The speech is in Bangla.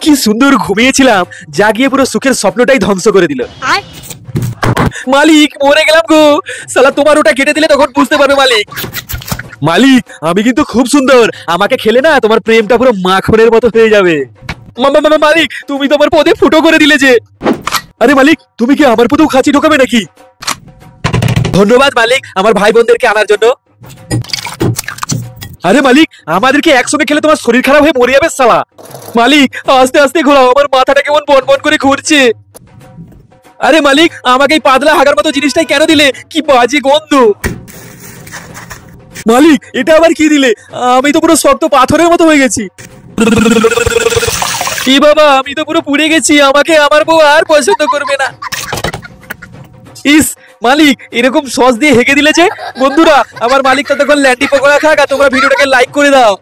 কি সুন্দর ঘুমিয়েছিলাম, জাগিয়ে পুরো সুখের স্বপ্নটাই ধ্বংস করে দিল। মালিক মরে গেলাম গো, শালা তোমার ওটা কেটে দিলে তখন বুঝতে পারবে মালিক। মালিক আমি কিন্তু খুব সুন্দর, আমাকে খেলে না তোমার প্রেমটা পুরো মাখনের মতো হয়ে যাবে। মালিক তুমি তো আমার পদে ফুটো করে দিলে যে। আরে মালিক তুমি কি আমার পদেও খাঁচি ঢোকাবে নাকি? ধন্যবাদ মালিক আমার ভাই বোনদেরকে আনার জন্য। আরে মালিক আমাদেরকে একসঙ্গে খেলে তোমার শরীর খারাপ হয়ে মরে যাবে শালা। মালিক আস্তে আস্তে ঘোরাও, আমার মাথাটা কেমন বনবন করে ঘুরছে। আরে মালিক আমাকে এই পাতলা হাগার মতো জিনিসটাই কেন দিলে, কি বাজে গন্ধ। মালিক এটা আবার কি দিলে, আমি তো পুরো শক্ত পাথরের মতো হয়ে গেছি। কি বাবা আমি তো পুরো পুড়ে গেছি, আমাকে আমার বউ আর পছন্দ করবে না। ইস মালিক এরকম সস দিয়ে হেগে দিলে যে। বন্ধুরা আমার মালিক ততক্ষণ ল্যান্ডি পকোড়া খাক, আর তোমরা ভিডিওটাকে লাইক করে দাও।